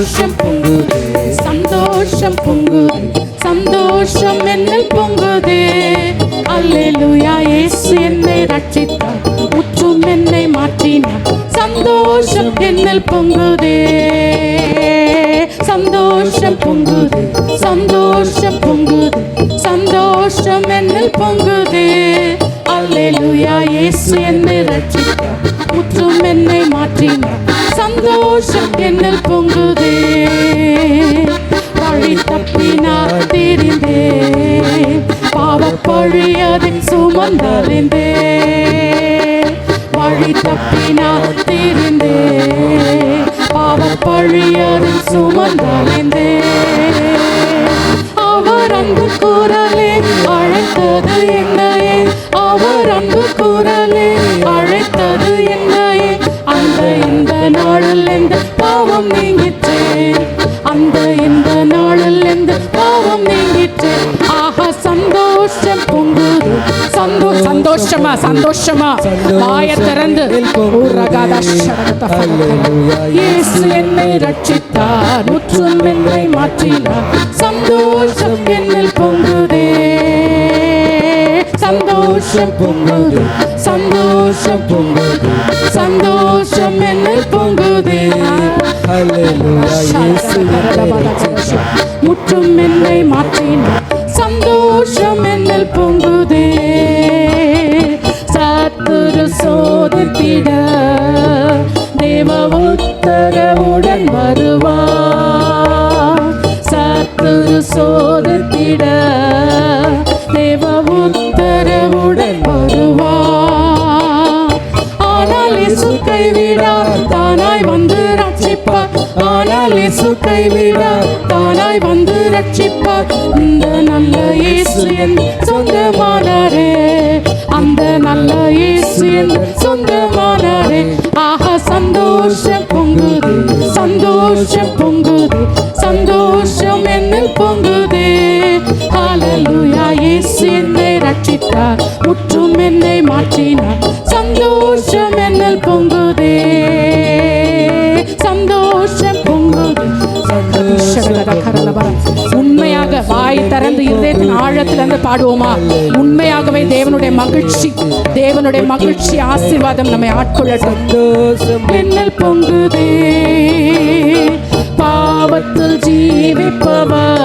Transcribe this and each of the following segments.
சந்தோஷம் பொங்குதே, சந்தோஷம் பொங்குதே, சந்தோஷம் என்னில் பொங்குதே. அல்லேலூயா, இயேசு என்னை ரட்சித்தார், முற்றும் என்னை மாற்றினார். சந்தோஷம் என்னில் பொங்குதே, சந்தோஷம் பொங்குதே, சந்தோஷம் பொங்குதே, சந்தோஷம் என்னில் பொங்குதே. அல்லேலூயா, இயேசு என்னை ரட்சித்தார், முற்றும் என்னை மாற்றினார். சந்தோஷம் என்னில் பொங்குதே. வழி தப்பினார் தெரிந்தே, பாவப்பழி அதை சுமந்தறிந்தே. வழி தப்பினார் தெரிந்தே, பாவப்பழி அதை சுமந்தறிந்தே. அவர் அன்பு குரலே அழைத்தது என்னையே, அவர் அன்பு குரலே அழைத்தது என்னையே. அந்த இந்த நாளில் எந்த பாவம் நீங்கிற்றே, அந்த இந்த நாளில் எந்த பாவம் நீங்கிற்றே. ஆஹா, சந்தோஷம் பொங்குது, சந்தோஷமா சந்தோஷமா வாய திறந்து இயேசு என்னை ரட்சித்தார், முற்றும் என்னை மாற்றினார். சந்தோஷம் என்னில் பொங்குதே, சந்தோஷம் பொங்குது, சந்தோஷம் பொங்குது, சந்தோஷம் என்னில் பொங்குதே. முற்றும் என்னை மாற்றினார். சந்தோஷம் என்னில் பொங்குதே. சத்துரு சோதித்திட தேவ உத்தரவுடன் வருவார். சத்துரு சோதித்திட தேவ உத்தரவுடன் வருவார். ஆனால் இயேசு கைவிடார், தானாய் வந்து ரட்சிப்பார். ஆனால் இயேசு கைவிடார், தானாய் வந்து ரட்சிப்பார். இந்த நல்ல இயேசு என் சொந்தமானாரே, அந்த நல்ல இயேசு என் சொந்தமானாரே. ஆஹா, சந்தோஷம் பொங்குது, சந்தோஷம் பொங்குது, சந்தோஷம் என்னில் பொங்குதே. ஹல்லேலூயா, இயேசு என்னை ரட்சித்தார், முற்றும் என்னை மாற்றினார். சந்தோஷம் என்னில் பொங்குதே, சந்தோஷம் பொங்குது. உண்மையாக வாய் திறந்து இதயத்தின் ஆழத்திலிருந்து பாடுவோமா? உண்மையாகவே தேவனுடைய மகிழ்ச்சி, தேவனுடைய மகிழ்ச்சி ஆசீர்வாதம் நம்மை ஆட்கொள்ளட்டும். என்னில் பொங்குதே. பாவத்தில் ஜீவிப்பவர்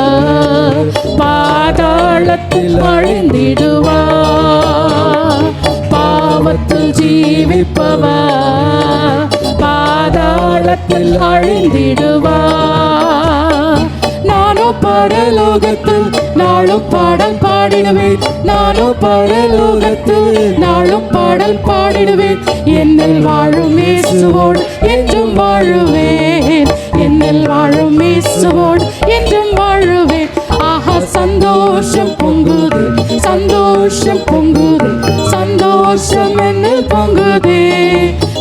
பாதாளத்தில் அழிந்திடுவார். பாவத்தில் ஜீவிப்பவர் பாதாளத்தில் அழிந்திடுவார். நானோ பரலோகத்தில் நாளும் பாடல் பாடிடுவேன், நானோ பரலோகத்தில் நாளும் பாடல் பாடிடுவேன். என்னில் வாழும் இயேசுவோடு என்றும் வாழுவேன், என்னில் வாழும் இயேசுவோடு என்றும் வாழுவேன். ஆஹா, சந்தோஷம் பொங்குது, சந்தோஷம் பொங்குது, சந்தோஷம் என்னில் பொங்குதே.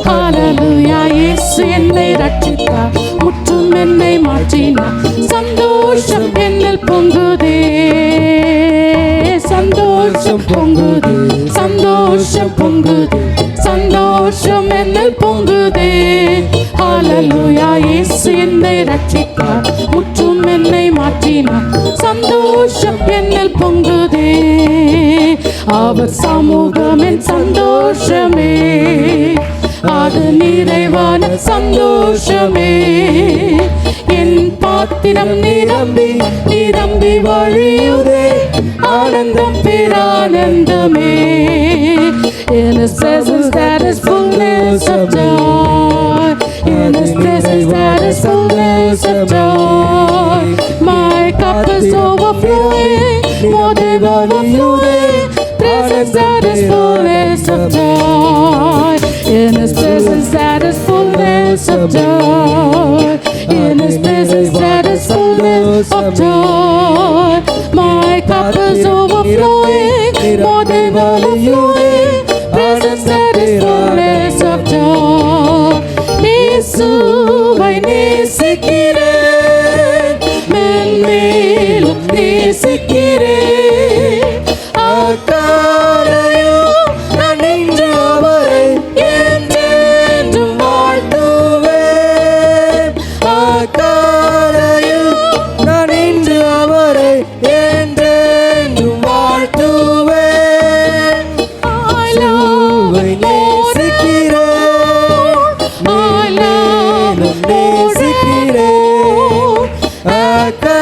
ஹல்லேலூயா, இயேசு என்னை ரட்சித்தார், முற்றும் என்னை மாற்றினார். சந்தோஷம் என்னில் பொங்குதே, சந்தோஷம் பொங்குது, சந்தோஷம் பொங்குது, சந்தோஷம் என்னில் பொங்குதே. ஹல்லேலூயா, இயேசு என்னை ரட்சித்தார், முற்றும் என்னை மாற்றினார். சந்தோஷம் என்னில் பொங்குதே. அவர் சமூகம் என் சந்தோஷமே, அது நிறைவான சந்தோஷமே. என் பாத்திரம் நிரம்பி நிரம்பி வழியுதே, ஆனந்தம் பேரானந்தமே. In His presence there is fullness of joy, in His presence there is fullness of joy. My cup is overflowing, more than overflowing. Presence there is fullness of joy, in His presence there is fullness of joy, in His presence there is fullness of joy. My cup is overflowing, more than overflowing. Presence there is fullness of joy. இயேசுவை நேசிக்கிறேன், மென்மேலும் நேசிக்கிறேன். அக்காலையும் நான் நின்றவரை என்றென்றும் வாழ்த்துவேன். அக்காலையும் கர்த்தர்